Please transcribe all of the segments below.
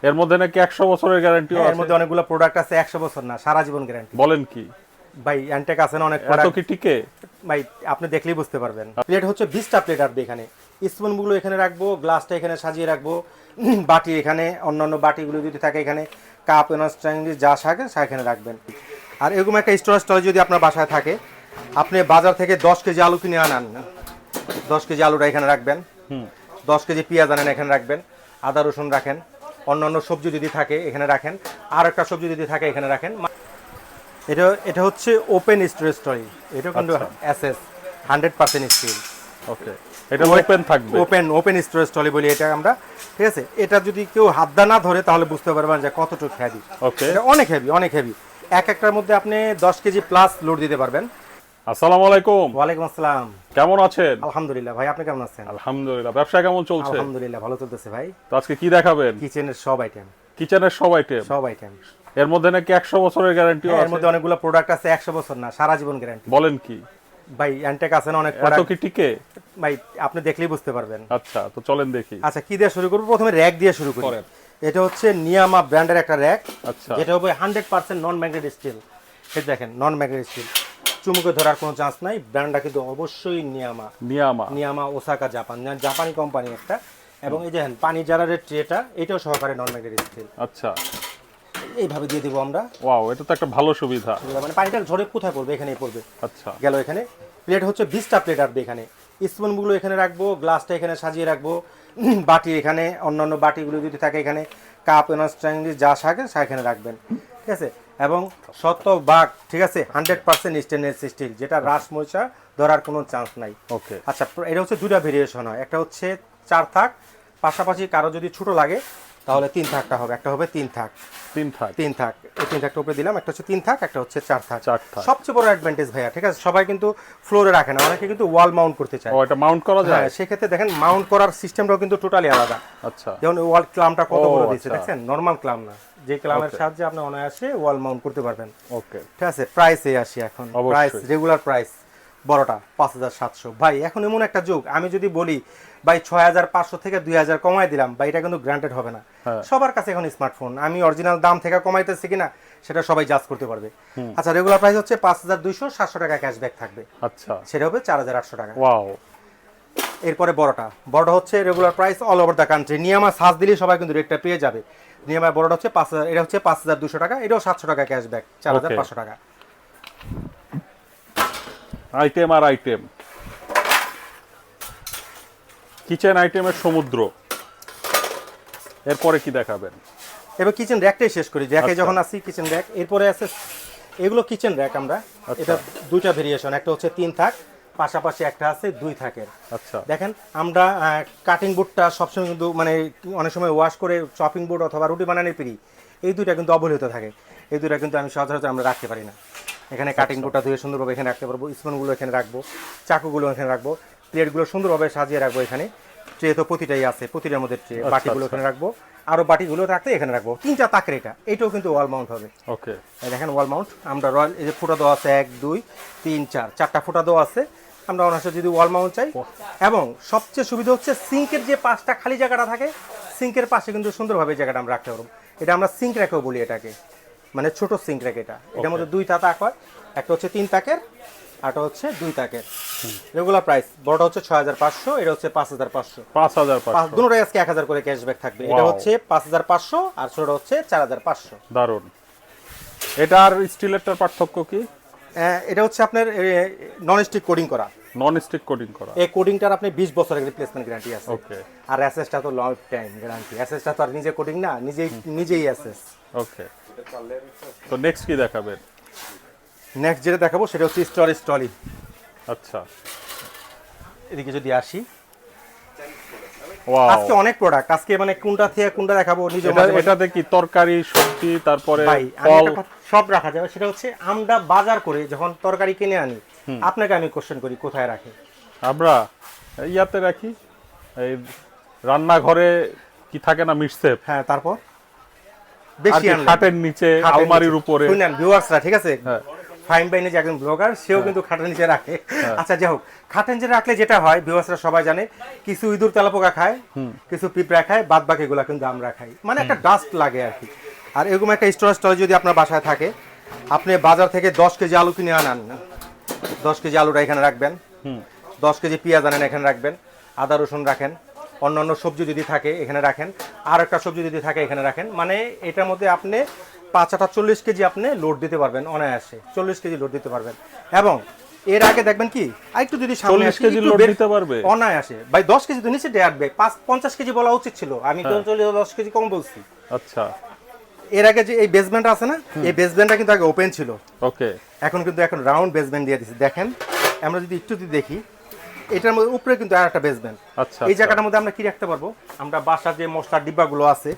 এর মধ্যে নাকি 100 বছরের গ্যারান্টিও আছে। এর মধ্যে অনেকগুলো প্রোডাক্ট আছে 100 বছর না, সারা জীবন গ্যারান্টি। বলেন কি? ভাই অ্যান্টেক আছে না অনেক এত প্রোডাক্ট, কি টিকে? ভাই আপনি দেখলেই বুঝতে পারবেন। প্লেট হচ্ছে 20টা প্লেট আসবে এখানে। স্পুনগুলো এখানে রাখবো, গ্লাসটা এখানে সাজিয়ে রাখবো, বাটি এখানে, অন্যান্য বাটিগুলো যদি থাকে এখানে, কাপ স্ট্যান্ডি যা থাকে সেখানে রাখবেন। আর এরকম একটা স্টোরেজ টয় যদি আপনার বাসায় থাকে, আপনি বাজার থেকে 10 কেজি আলু কিনে আনান, 10 কেজি আলুটা এখানে রাখবেন, 10 কেজি পেঁয়াজ আনেন এখানে রাখবেন, আদা রসুন রাখেন, অন্যান্য সবজি যদি থাকে এখানে রাখেন, আর একটা সবজি যদি থাকে এখানে রাখেন। এটা হচ্ছে ওপেন স্টোরেজ টয়, এটা কিন্তু এসএস 100% স্টিল। ওকে, এটা ওপেন থাকবে। ওপেন স্টোরেজ ট্রলি বলি এটা আমরা, ঠিক আছে। এটা যদি কেউ হাত দা না ধরে তাহলে বুঝতে পারবেন যে কতটুকু হেভি। ওকে, এটা অনেক হেভি, অনেক হেভি। একটার মধ্যে আপনি 10 কেজি প্লাস লোড দিতে পারবেন। আসসালামু আলাইকুম। ওয়ালাইকুম আসসালাম। কেমন আছেন? আলহামদুলিল্লাহ ভাই, আপনি কেমন আছেন? আলহামদুলিল্লাহ। ব্যবসা কেমন চলছে? আলহামদুলিল্লাহ ভালো চলতেছে ভাই। তো আজকে কি দেখাবেন? কিচেনের সব আইটেম। কিচেনের সব আইটেম। সব আইটেম। এর মধ্যে নাকি 100 বছরের গ্যারান্টিও আছে। এর মধ্যে অনেকগুলো প্রোডাক্ট আছে 100 বছর না, সারা জীবন গ্যারান্টি। বলেন কি? ভাই অ্যান্টেক আছে না অনেক এত প্রোডাক্ট। কি টিকে? ভাই আপনি দেখলেই বুঝতে পারবেন। আচ্ছা, তো চলেন দেখি। আচ্ছা, কি দিয়ে শুরু করব? প্রথমে র‍্যাক দিয়ে শুরু করি। এটা হচ্ছে নিয়ামা ব্র্যান্ডের একটা র‍্যাক। আচ্ছা, যেটা হবে 100% নন ম্যাগনেট স্টিল। এই দেখেন, নন ম্যাগনেট স্টিল, চুমুকে ধরার কোনো চান্স নাই। ব্র্যান্ডটা কিন্তু অবশ্যই নিয়ামা ওসাকা, জাপানি কোম্পানি একটা। এবং এই দেখেন পানি জারারের ট্রেটা, এটাও সহকারে নন ম্যাগনেট স্টিল। আচ্ছা, এইভাবে দিয়ে দিব আমরা। ওয়াও, এটা তো একটা ভালো সুবিধা। মানে পানিটা ঝরে কোথায় পড়বে? এখানেই পড়বে। আচ্ছা, গেল এখানে। প্লেট হচ্ছে 20টা প্লেট আসবে এখানে। স্পুনগুলো এখানে রাখবো, গ্লাসটা এখানে সাজিয়ে রাখবো, বাটি এখানে, অন্যান্য বাটিগুলো যদি থাকে এখানে, কাপ স্ট্যান্ডি যা থাকে সেখানে রাখবেন, ঠিক আছে। এবং শতভাগ, ঠিক আছে, 100% স্টেনলেস স্টিল, যেটা রাস মরিচা ধরার কোনো চান্স নাই। ওকে, আচ্ছা, এটা হচ্ছে দুটা ভেরিয়েশন হয়। একটা হচ্ছে 4 থাক, পাশাপাশি কারো যদি ছোট লাগে তাহলে 3 থাকটা হবে। একটা হবে 3 থাক। 3 থাক। 3 থাক, এই 3 থাকটা উপরে দিলাম। একটা হচ্ছে 3 থাক, একটা হচ্ছে 4 থাক। 4 থাক। সবচেয়ে বড় অ্যাডভান্টেজ ভাইয়া, ঠিক আছে, সবাই কিন্তু ফ্লোরে রাখে না, অনেকে কিন্তু ওয়াল মাউন্ট করতে চায়। ও, এটা মাউন্ট করা যায়? হ্যাঁ, সেক্ষেত্রে দেখেন মাউন্ট করার সিস্টেমটাও কিন্তু টোটালি আলাদা। আচ্ছা, যেমন ওয়াল ক্লামটা কত বড় দিচ্ছে, আচ্ছা। দেখছেন? নরমাল ক্লাম না, যে ক্লামের সাহায্যে আপনি অনায়াসে ওয়াল মাউন্ট করতে পারবেন। ওকে, ঠিক আছে। প্রাইসে আসি এখন। অবশ্যই। প্রাইস, রেগুলার প্রাইস বড়টা 5700। ভাই এখন এমন একটা যুগ, আমি যদি বলি ভাই 6500 থেকে 2000 কমাই দিলাম, ভাই এটা কিন্তু গ্রান্টেড হবে না। হ্যাঁ। সবার কাছে এখন স্মার্টফোন, আমি অরিজিনাল দাম থেকে কমাইতেছি কিনা সেটা সবাই জাজ করতে পারবে। আচ্ছা, রেগুলার প্রাইস হচ্ছে 5200, 700 টাকা ক্যাশব্যাক থাকবে। আচ্ছা, সেটা হবে 4800 টাকা। ওয়াও। এরপরে বড়টা হচ্ছে regular price all over the country. নিয়ামা সার্চ দিলে সবাই কিন্তু রেটটা পেয়ে যাবে। নিয়ামা বড়টা হচ্ছে 5000, এটা হচ্ছে 5200 টাকা, এটাও 700 টাকা ক্যাশব্যাক, 4500 টাকা। আইটেম আর আইটেম, কিচেন আইটেমের সমুদ্র। এরপরে কি দেখাবেন? এবার কিচেন র্যাকটাই শেষ করি। র্যাকে আচ্ছা। যখন আসি, কিচেন র্যাক। এরপরে আছে এগুলো কিচেন র্যাক আমরা। আচ্ছা। এটা দুইটা ভেরিয়েশন, একটা হচ্ছে 3 থাক, পাশাপাশি একটা আছে 2 থাকের। আচ্ছা, দেখেন, আমরা কাটিং বোর্ডটা সবসময় কিন্তু মানে অনেক সময় ওয়াশ করে চপিং বোর্ড অথবা রুটি বানানোর পিড়ি, এই দুইটা কিন্তু অবহেলিত থাকে। এই দুইটা কিন্তু আমি সচরাচর আমরা রাখতে পারি না। এখানে কাটিং বোর্ডটা ধুয়ে সুন্দরভাবে এখানে রাখতে পারবো, স্পুনগুলো এখানে রাখবো, চাকুগুলো এখানে রাখবো, প্লেটগুলো সুন্দরভাবে সাজিয়ে রাখবো এখানে। ট্রে তো প্রতিটাই আছে, প্রতিটার মধ্যে ট্রে। বাটিগুলো এখানে রাখবো, আরও বাটিগুলো রাখতে এখানে রাখবো। 3টা তাকের এটাও কিন্তু ওয়াল মাউন্ট হবে। ওকে, দেখেন ওয়াল মাউন্ট আমরা রয়্যাল, এই যে ফুটা দেওয়া আছে 1 2 3 4, 4টা ফুটা দেওয়া আছে। আমরা অনায়াসে যদি ওয়াল মাউন্ট চাই, এবং সবচেয়ে সুবিধা হচ্ছে সিঙ্কের যে 5টা খালি জায়গাটা থাকে, সিঙ্কের পাশে কিন্তু সুন্দরভাবে এই জায়গাটা আমরা রাখতে পারবো। এটা আমরা সিঙ্ক র্যাকও বলি এটাকে, মানে ছোট সিঙ্ক র্যাক এটা। এটার মধ্যে 2টা তাক হয়, একটা হচ্ছে 3 তাকের, আরটা হচ্ছে 2 তাকের। রেগুলার প্রাইস বড়টা হচ্ছে 6500, এটা হচ্ছে 5500। 5500। দুটোটাই আজকে 1000 করে ক্যাশব্যাক থাকবে। এটা Wow. হচ্ছে 5500 আর ছোটটা হচ্ছে 4500। দারুণ। এটা আর স্টিলেরটার পার্থক্য কি? এটা হচ্ছে আপনার নন স্টিক কোডিং করা। নন স্টিক কোটিং করা। এই কোডিংটার আপনি 20 বছরের রিপ্লেসমেন্ট গ্যারান্টি আছে। ওকে, আর এসএসটা তো লং টাইম গ্যারান্টি। এসএসটা তো আর নিজে কোডিং না, নিজেই এসএস। ওকে। তো নেক্সট কি দেখাবেন? নেক্সট যেটা দেখাবো সেটা হচ্ছে স্টোরেজ ট্রলি। আচ্ছা, এদিকে যদি আসি, ওয়াও। আজকে অনেক প্রোডাক্ট, আজকে মানে কোনটা থেকে কোনটা দেখাবো নিজে। এটাতে কি তরকারি, সবজি, তারপরে ভাই ফল সব রাখা যাবে। সেটা হচ্ছে আমরা বাজার করে যখন তরকারি কিনে আনি, আপনাকে আমি কোশ্চেন করি কোথায় রাখি? আমরা ইয়াতে রাখি, এই রান্নাঘরে কি থাকে না, মিটসেপ। হ্যাঁ, তারপর বেশি আনলে খাটের নিচে, আলমারির উপরে। শুনেন ভিউয়ার্সরা, ঠিক আছে, হ্যাঁ, ফাইম বাইনে যে একজন ব্লগার সেও কিন্তু খাটের নিচে রাখে। আচ্ছা যাই হোক, খাটের নিচে রাখলে যেটা হয় ভিউয়ার্সরা সবাই জানে, কিছু ইঁদুর তেলাপোকা খায়, কিছু পিঁপড়া খায়, বাদ বাকিগুলো কিন্তু আমরা খাই, মানে একটা ডাস্ট লাগে আর কি। আর এরকম একটা স্টোরেজ টয় যদি আপনার বাসায় থাকে, আপনি বাজার থেকে 10 কেজি আলু কিনে আনান, 10 কেজি আলুটা এখানে রাখবেন, 10 কেজি পেঁয়াজ আনেন এখানে রাখবেন, আদা রসুন রাখেন, অন্যান্য সবজি যদি থাকে এখানে রাখেন, আর একটা সবজি যদি থাকে এখানে রাখেন, মানে এটার মধ্যে আপনি 40 কেজি আপনি লোড দিতে পারবেন অনায়াসে, 40 কেজি লোড দিতে পারবেন। এবং এর আগে দেখবেন কি আরেকটু যদি সামনে 40 কেজি লোড দিতে পারবে অনায়াসে ভাই, 10 কেজি তো নিচে আটবে, 50 কেজি বলা উচিত ছিল, আমি তো 10 কেজি কম বলছি। আচ্ছা, এর আগে যে এই বেসমেন্ট আছে না, এই বেসমেন্টটা কিন্তু আগে ওপেন ছিল, ওকে, এখন রাউন্ড বেসমেন্ট দিয়ে দিয়েছে। দেখেন আমরা যদি একটু দেখি, এটার মধ্যে উপরে কিন্তু আর একটা বেসমেন্ট। আচ্ছা, এই জায়গাটার মধ্যে আমরা কি রাখতে পারবো, আমরা বাসার যে মশলার ডিব্বাগুলো আছে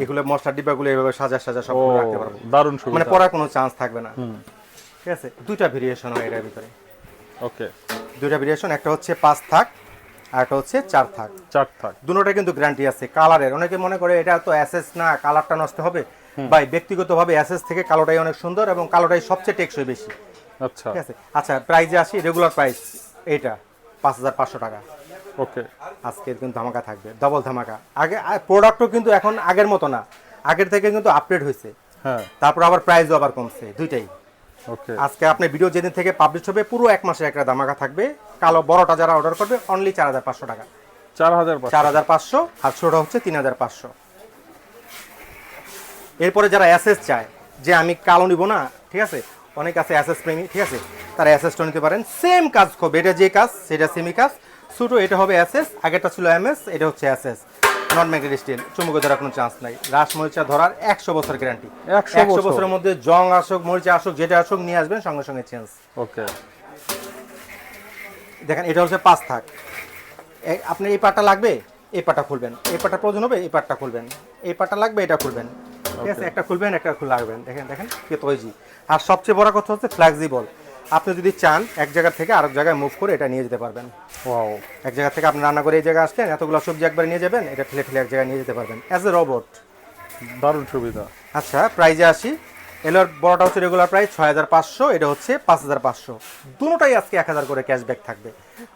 এগুলো মশলার ডিব্বাগুলো এইভাবে সাজা সব করে রাখতে পারবো, দারুণ মানে সুবিধা, পড়ার কোনো চান্স থাকবে না। ঠিক আছে, দুইটা ভেরিয়েশন হয় এটার ভিতরে, ওকে, দুইটা ভেরিয়েশন, একটা হচ্ছে 5 থাক আর একটা হচ্ছে 4 থাক। 4 থাক, দুটোটা কিন্তু গ্যারান্টি আছে। কালারের অনেকে মনে করে এটা তো এসএস না, কালারটা নষ্ট হবে, ভাই ব্যক্তিগতভাবে এসএস থেকে কালোটাই অনেক সুন্দর এবং কালোটাই সবচেয়ে টেকসই বেশি। আচ্ছা, ঠিক আছে, আচ্ছা প্রাইজে আসি, রেগুলার প্রাইস এটা 5500 টাকা। ওকে, আজকের কিন্তু ধামাকা থাকবে, ডবল ধামাকা। আগে প্রোডাক্টও কিন্তু এখন আগের মতো না, আগের থেকে কিন্তু আপডেট হয়েছে, হ্যাঁ, তারপর আবার প্রাইসও আবার কমছে, দুইটাই। ওকে, আজকে আপনি ভিডিও যেদিন থেকে পাবলিশ হবে পুরো 1 মাসের একটা ধামাকা থাকবে। কালো বড়টা যারা অর্ডার করবে অনলি 4500 টাকা, 4500, আর ছোটটা হচ্ছে 3500। এরপরে যারা অ্যাসেস চায় যে আমি কালো নিব না, ঠিক আছে, অনেক আছে অ্যাসেস প্রেমী, ঠিক আছে, তারা অ্যাসেসটা নিতে পারেন। সেম কাজ হবে, এটা যে কাজ সেটা সেমি কাজ, ছোটো এটা হবে অ্যাসেস, আগেরটা ছিল এমএস, এটা হচ্ছে অ্যাসেস, নন ম্যাগনেটিক স্টিল, চুম্বকে ধরার কোনো চান্স নাই। রাস মরিচা ধরার 100 বছর গ্যারান্টি, 100 বছরের মধ্যে জং আসুক, মরিচা আসুক, যেটা আসুক নিয়ে আসবেন সঙ্গে সঙ্গে চেঞ্জ। ওকে, দেখেন এটা হচ্ছে 5 থাক, আপনার এই পাটটা লাগবে এই পাটটা খুলবেন, এই পাটটা প্রয়োজন হবে এই পাটটা খুলবেন, এই পাটটা লাগবে এটা খুলবেন, ঠিক আছে, একটা খুলবেন একটা লাগবেন। দেখেন দেখেন কি তৈজি। আর সবচেয়ে বড় কথা হচ্ছে ফ্লেক্সিবল, আপনি যদি চান এক জায়গা থেকে আরেক জায়গায় মুভ করে এটা নিয়ে যেতে পারবেন। ওয়াও, এক জায়গা থেকে আপনি রান্না করে এই জায়গায় আসলেন, এতগুলো সবজি একবার নিয়ে যাবেন, এটা ঠেলে ঠেলে এক জায়গায় নিয়ে যেতে পারবেন অ্যাজ এ রোবট। দারুণ সুবিধা। আচ্ছা প্রাইজে আসি, এলোর বড়টা হচ্ছে রেগুলার প্রাইস 6500, এটা হচ্ছে 5500, দুটোটাই আজকে 1000 করে ক্যাশব্যাক থাকবে।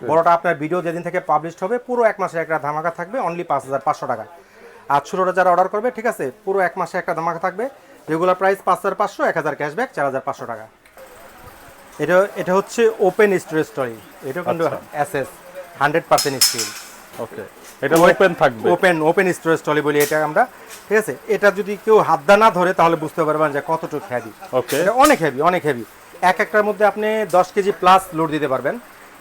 বড়টা আপনার ভিডিও যেদিন থেকে পাবলিশ হবে পুরো 1 মাসের একটা ধামাকা থাকবে অনলি 5500 টাকা। আর ছোটোটা যারা অর্ডার করবে, ঠিক আছে, পুরো 1 মাসে একটা ধামাকা থাকবে, রেগুলার প্রাইস 5500, 1000 ক্যাশব্যাক 4500 টাকা। এটা হচ্ছে ওপেন স্টোরেজ স্টোরি, এটা কিন্তু এসএস 100% স্টিল, ওকে, এটা ওপেন থাকবে, ওপেন স্টোরেজ ট্রলি বলি এটা আমরা, ঠিক আছে। এটা যদি কেউ হাত দা না ধরে তাহলে বুঝতে পারবেন যে কতটুকু হেভি। ওকে, এটা অনেক হেভি, একটার মধ্যে আপনি 10 কেজি প্লাস লোড দিতে পারবেন।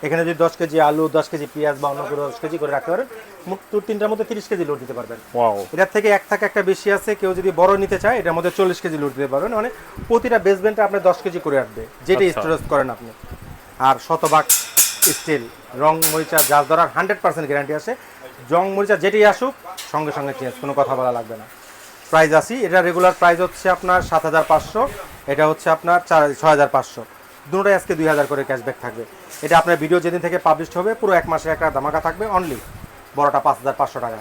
এখানে যদি 10 কেজি আলু, 10 কেজি পেঁয়াজ বা অন্য করে 10 কেজি করে রাখতে পারেন, মোট 3টার মধ্যে 30 কেজি লোড দিতে পারবেন। ওয়াও, এটার থেকে এক থাকে একটা বেশি আছে, কেউ যদি বড় নিতে চায় এটার মধ্যে 40 কেজি লোড দিতে পারবেন, মানে প্রতিটা বেসমেন্টে আপনি 10 কেজি করে রাখবে, যেটা স্টোরেজ করেন আপনি। আর শতভাগ স্টিল, রং মরিচা জাজ ধরার 100% গ্যারান্টি আছে, জং মরিচা যেটাই আসুক সঙ্গে সঙ্গে চেঞ্জ, কোনো কথা বলা লাগবে না। প্রাইস আসি, এটা রেগুলার প্রাইস হচ্ছে আপনার 7500, এটা হচ্ছে আপনার 6500, দুটোটাই আজকে 2000 করে ক্যাশব্যাক থাকবে। এটা আপনার ভিডিও যেদিন থেকে পাবলিশ হবে পুরো 1 মাসের একটা ধামাকা থাকবে অনলি, বড়টা 5500 টাকা।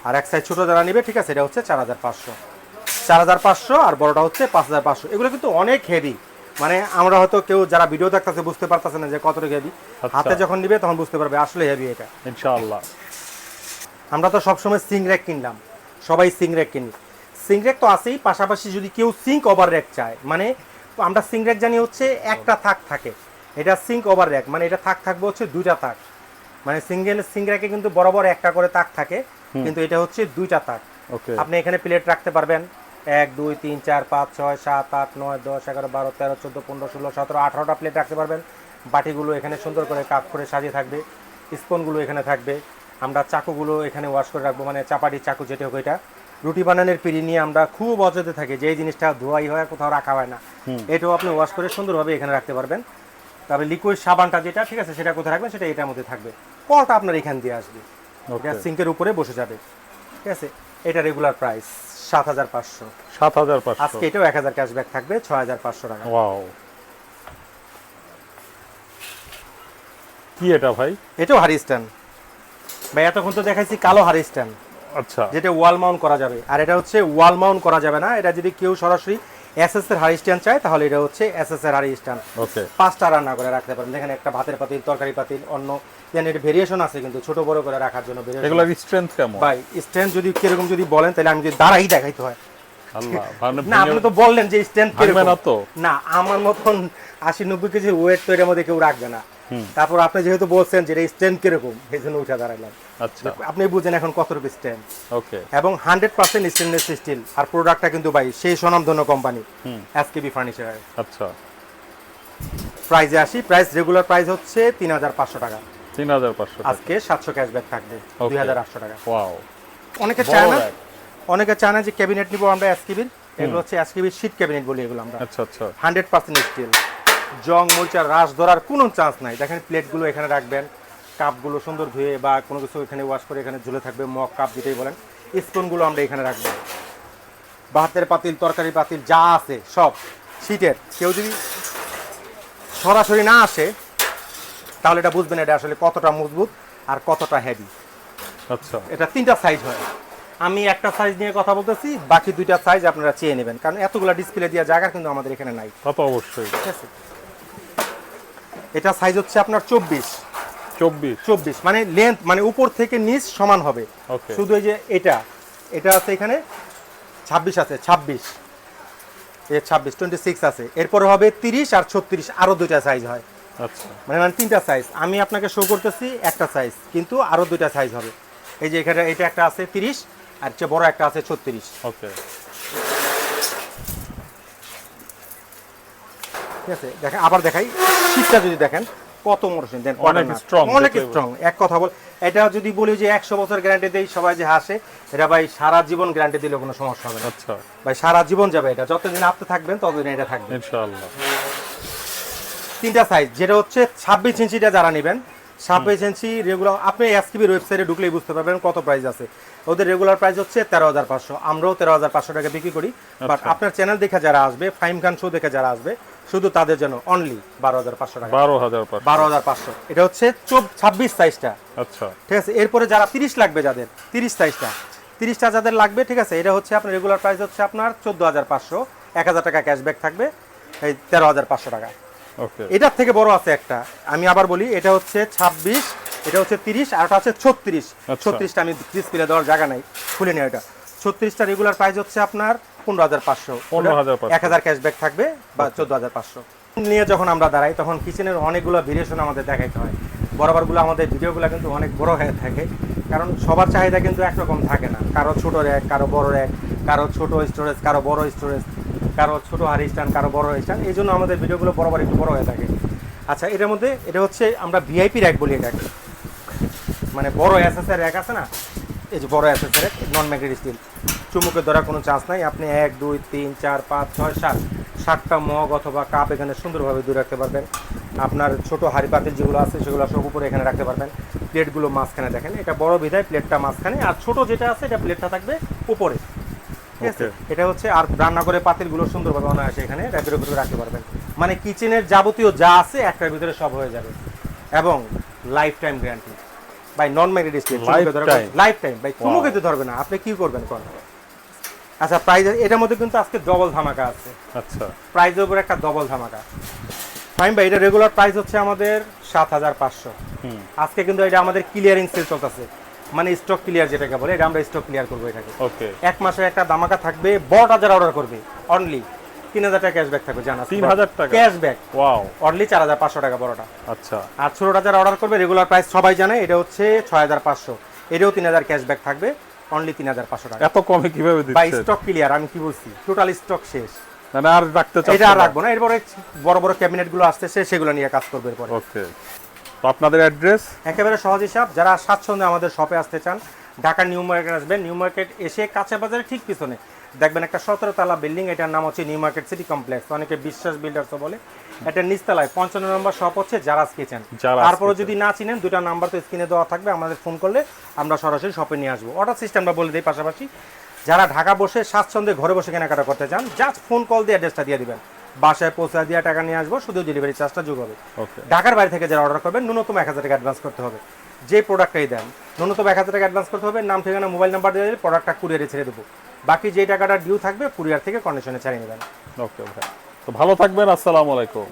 আর এক সাইজ ছোটো যারা নেবে, ঠিক আছে, এটা হচ্ছে 4500, আর বড়টা হচ্ছে 5500। এগুলো কিন্তু অনেক হেভি, মানে আমরা হয়তো কেউ যারা ভিডিও দেখতেছে বুঝতে পারতেছে না যে কতটুকু হেভি, হাতে যখন নিবে তখন বুঝতে পারবে আসলে হেভি এটা ইনশাআল্লাহ। আমরা তো সবসময় সিঙ্ক র্যাক কিনলাম, সবাই সিঙ্ক র্যাক কিনি, সিঙ্ক র্যাক তো আছেই, পাশাপাশি যদি কেউ সিঙ্ক ওভার র্যাক চায়, মানে আমরা সিঙ্ক র্যাক জানি হচ্ছে একটা থাক থাকে, এটা সিঙ্ক ওভার র্যাক, মানে এটা থাকবে হচ্ছে 2টা থাক, মানে সিঙ্ক র্যাকে কিন্তু বরাবর একটা করে তাক থাকে, কিন্তু এটা হচ্ছে 2টা তাক। আপনি এখানে প্লেট রাখতে পারবেন 1 2 3 4 5 6 7 8 9 10 11 12 13 14 15 16 17 18টা প্লেট রাখতে পারবেন। বাটিগুলো এখানে সুন্দর করে কাপ করে সাজিয়ে থাকবে, স্পুনগুলো এখানে থাকবে, আমরা চাকুগুলো এখানে ওয়াশ করে রাখবো, মানে চাপাটি চাকু যেটা হোক, এটা রুটি বানানোর পিঁড়ি নিয়ে আমরা খুব অযথে থাকি, যে জিনিসটা ধোয়াই হয় কোথাও রাখা হয় না, এটাও আপনি ওয়াশ করে সুন্দরভাবে এখানে রাখতে পারবেন। তারপরে লিকুইড সাবানটা যেটা, ঠিক আছে, সেটা কোথায় রাখবেন, সেটা এটার মধ্যে থাকবে, কলটা আপনার এখান দিয়ে আসবে, এটা সিঙ্কের উপরে বসে যাবে, ঠিক আছে। এটা রেগুলার প্রাইস 7500, আজকে এটাও 1000 ক্যাশব্যাক থাকবে 6500 টাকা। ওয়াও, কি এটা ভাই? এটাও হাড়ি স্ট্যান্ড ভাই, এতক্ষণ তো দেখাইছি কালো হাড়ি স্ট্যান্ড, আচ্ছা, যেটা ওয়াল মাউন্ট করা যাবে, আর এটা হচ্ছে ওয়াল মাউন্ট করা যাবে না, এটা যদি কেউ সরাসরি এসএস এর হাড়ি স্ট্যান্ড চাই তাহলে এটা হচ্ছে এসএস এর হাড়ি স্ট্যান্ড। ওকে, 5টা রান্না করে রাখতে পারেন, দেখেন একটা ভাতের পাতিল, তরকারি পাতিল, অন্য দেন এর ভেরিয়েশন আছে কিন্তু ছোট বড় করে রাখার জন্য ভেরিয়েশন। এগুলোর স্ট্রেংথ কেমন ভাই স্ট্যান্ড যদি কিরকম যদি বলেন তাহলে আমি যদি দাঁড়াই দেখাইতে হয়। আল্লাহ, মানে না আপনি তো বললেন যে স্ট্যান্ড ভাঙবে কিরকম না তো? না, আমার মতন 80-90 কেজির ওয়েট তো এর মধ্যে কেউ রাখবে না। তারপর আপনি যেহেতু বলছেন যে এটা স্ট্যান্ড কিরকম, এই জন্য উঠে দাঁড়াইলাম। আচ্ছা, আপনি বুঝেন এখন কতটুকু স্ট্যান্ড। ওকে, এবং 100% স্টেনলেস স্টিল, আর প্রোডাক্টটা কিন্তু ভাই সেই স্বনামধন্য কোম্পানি এসকেবি ফার্নিচার। আচ্ছা, প্রাইজে আসি, প্রাইস রেগুলার প্রাইস হচ্ছে 3500 টাকা, 3500 টাকা। আজকে 700 ক্যাশব্যাক থাকবে, 2800 টাকা। ওয়াও, অনেকে বড় চায় না, rack। অনেকে চায় না যে ক্যাবিনেট নিব আমরা এসকেবির, এগুলো হচ্ছে এসকেবির শীট ক্যাবিনেট বলি এগুলো আমরা। আচ্ছা আচ্ছা, 100% স্টিল, জং মরিচা রাশ ধরার কোনো চান্স নাই। দেখেন প্লেটগুলো এখানে রাখবেন, কাপগুলো সুন্দর ধুয়ে বা কোনো কিছু এখানে ওয়াশ করে এখানে ঝুলে থাকবে, মগ কাপ যেটাই বলেন। স্পুনগুলো আমরা এখানে রাখবো, ভাতের পাতিল, তরকারি পাতিল যা আছে সব শীটের। কেউ যদি সরাসরি না আসে তাহলে এটা বুঝবেন এটা আসলে কতটা মজবুত আর কতটা হেভি। আচ্ছা, এটা 3টা সাইজ হয়, আমি একটা সাইজ নিয়ে কথা বলতেছি, বাকি 2টা সাইজ আপনারা চেয়ে নেবেন, কারণ এতগুলো ডিসপ্লে দেওয়া জায়গা কিন্তু আমাদের এখানে নাই। তা তো অবশ্যই। ঠিক আছে, এটা সাইজ হচ্ছে আপনার 24 মানে লেন্থ মানে উপর থেকে নিচ সমান হবে। ওকে, শুধু এই যে এটা আছে এখানে 26 আছে, 26 আছে, এরপরে হবে 30 আর 36, আরো 2টা সাইজ হয়। আচ্ছা, মানে 3টা সাইজ আমি আপনাকে শো করতেছি, একটা সাইজ কিন্তু আরো 2টা সাইজ হবে। এই যে এখানে এটা একটা আছে 30, আর চেয়ে বড় একটা আছে 36। ওকে, ঠিক আছে, দেখেন আবার দেখাই, শীতটা যদি দেখেন কত মরসিন দেন, অনেক strong, অনেক দেখলে স্ট্রং। এক কথা বল, এটা যদি বলি যে 100 বছর গ্যারান্টি দেই, সবাই যে হাসে, এটা ভাই সারা জীবন গ্যারান্টি দিলে কোনো সমস্যা হবে না। আচ্ছা, ভাই সারা জীবন যাবে, এটা যতদিন আপনি থাকবেন ততদিন এটা থাকবে। ইনশাআল্লাহ। 3টা সাইজ, যেটা হচ্ছে 26 ইঞ্চিটা যারা নেবেন, 26 ইঞ্চি রেগুলার, আপনি এসকেবির ওয়েবসাইটে ঢুকলেই বুঝতে পারবেন কত প্রাইস আছে। ওদের রেগুলার প্রাইস হচ্ছে 13500, আমরাও 13500 টাকা বিক্রি করি। বাট আপনার চ্যানেল দেখে যারা আসবে, ফাইম খান শো দেখে যারা আসবে, শুধু তাদের জন্য অনলি 12500 টাকা। 12500। 12500, এটা হচ্ছে 26 সাইজটা। আচ্ছা, ঠিক আছে, এরপরে যারা 30 লাগবে, যাদের 30 সাইজটা, 30টা যাদের লাগবে, ঠিক আছে, এটা হচ্ছে আপনার রেগুলার প্রাইস হচ্ছে আপনার 14500, 1000 টাকা ক্যাশব্যাক থাকবে, এই 13500 টাকা। ওকে, এটার থেকে বড় আছে একটা, আমি আবার বলি, এটা হচ্ছে 26, এটা হচ্ছে 30, আর ওটা হচ্ছে 36। আচ্ছা। 36টা আমি ডিসপ্লে দেওয়ার জায়গা নাই, খুলে নিয়ে এটা 36টা রেগুলার প্রাইস হচ্ছে আপনার 15500, 15500 1000 ক্যাশব্যাক থাকবে বা 14500। নিয়ে যখন আমরা দাঁড়াই তখন কিচেনের অনেকগুলো ভেরিয়েশন আমাদের দেখাইতে হয়। বরাবরগুলো আমাদের ভিডিওগুলো কিন্তু অনেক বড় হয়ে থাকে, কারণ সবার চাহিদা কিন্তু একরকম থাকে না। কারো ছোট র্যাক, কারো বড় র্যাক, কারো ছোট স্টোরেজ, কারো বড় স্টোরেজ, কারো ছোট হাড়ি স্ট্যান্ড, কারো বড় স্ট্যান্ড, এই জন্য আমাদের ভিডিওগুলো বরাবর একটু বড় হয়ে থাকে। আচ্ছা, এটার মধ্যে এটা হচ্ছে আমরা ভিআইপি র্যাক বলি এটাকে, মানে বড় এসএসএর র্যাক আছে না, এই যে বড় এসএসএর র্যাক, নন ম্যাগনেটিক স্টিল, চুমুকে ধরার কোনো চান্স নাই। আপনি 1 2 3 4 5 6 7টা মগ অথবা কাপ এখানে সুন্দরভাবে দূরে রাখতে পারবেন। আপনার ছোট হাড়ি পাতিল যেগুলো আছে সেগুলো সব উপরে এখানে রাখতে পারবেন। প্লেটগুলো মাঝখানে, দেখেন এটা বড় বিধায় প্লেটটা মাঝখানে, আর ছোট যেটা আছে এটা প্লেটটা থাকবে উপরে। ঠিক আছে, এটা হচ্ছে, আর রান্না করে পাতিলগুলো সুন্দরভাবে অনায়াসে এখানে র্যাকের উপরে রাখতে পারবেন। মানে কিচেনের যাবতীয় যা আছে একটার ভিতরে সব হয়ে যাবে, এবং লাইফ টাইম গ্যারান্টি। ভাই non magnetic steel, life time ভাই, চুমুকে তো ধরবে না। আপনি কি করবেন কোন? আচ্ছা, প্রাইস এটার মধ্যে কিন্তু আজকে ডবল ধামাকা আছে। আচ্ছা, প্রাইজের উপরে একটা ডবল ধামাকা। ফাইন ভাই, এটা রেগুলার প্রাইস হচ্ছে আমাদের 7500। আজকে কিন্তু এটা আমাদের ক্লিয়ারিং সেল চলতেছে, মানে স্টক ক্লিয়ার যেটাকে বলে, এটা আমরা স্টক ক্লিয়ার করবো এটাকে। ওকে, এক মাসে একটা ধামাকা থাকবে, বড়টা যারা অর্ডার করবে অনলি 3000 টাকা ক্যাশব্যাক থাকবে, জানা 3000 টাকা ক্যাশব্যাক, ওয়াও, অনলি 4500 টাকা বড়টা। আচ্ছা, আর ছোটটা যারা অর্ডার করবে রেগুলার প্রাইস সবাই জানে, এটা হচ্ছে 6500, এটাও 3000 ক্যাশব্যাক থাকবে, অনলি 3500 টাকা। এত কমে কিভাবে বাই দিচ্ছেন? স্টক ক্লিয়ার, আমি কি বলছি, টোটাল স্টক শেষ, মানে আর রাখতে চাচ্ছেন এটা আর না? রাখবো না। এরপরে বড় বড় ক্যাবিনেটগুলো আসতেছে, সেগুলো নিয়ে কাজ করবে এরপরে। ওকে, তো আপনাদের অ্যাড্রেস? একেবারে সহজ হিসাব, যারা স্বাচ্ছন্দ্যে আমাদের শপে আসতে চান, ঢাকা নিউ মার্কেট আসবেন। নিউ মার্কেট এসে কাঁচা বাজারের ঠিক পিছনে দেখবেন একটা 17 তলা বিল্ডিং, এটার নাম হচ্ছে নিউ মার্কেট সিটি কমপ্লেক্স, অনেকে বিশ্বাস বিল্ডার্সও বলে। এটা নিচতলায় 55 নম্বর শপ হচ্ছে জারাস কিচেন। তারপরে যদি না চিনেন, 2টা নাম্বার তো স্ক্রিনে দেওয়া থাকবে, আমাদের ফোন করলে আমরা সরাসরি শপে নিয়ে আসবো। অর্ডার সিস্টেমটা বলে দিই পাশাপাশি, যারা ঢাকা বসে স্বাচ্ছন্দ্যে ঘরে বসে কেনাকাটা করতে চান, জাস্ট ফোন কল দিয়ে অ্যাড্রেসটা দিয়ে দিবেন, বাসায় পৌঁছা দিয়ে টাকা নিয়ে আসবো, শুধু ডেলিভারি চার্জটা যোগ হবে। ওকে, ঢাকার বাইরে থেকে যারা অর্ডার করবেন, ন্যূনতম 1000 টাকা অ্যাডভান্স করতে হবে। যে প্রোডাক্টটাই দেন ন্যূনতম 1000 টাকা অ্যাডভান্স করতে হবে, নাম ঠিকানা মোবাইল নাম্বার দিয়ে দিলে প্রোডাক্টটা কুরিয়ারে ছেড়ে দেবো। বাকি যে টাকাটা ডিউ থাকবে কুরিয়ার থেকে কন্ডিশনে ছাড়িয়ে নেবেন। ওকে ভাই, তো ভালো থাকবেন, আসসালামু আলাইকুম।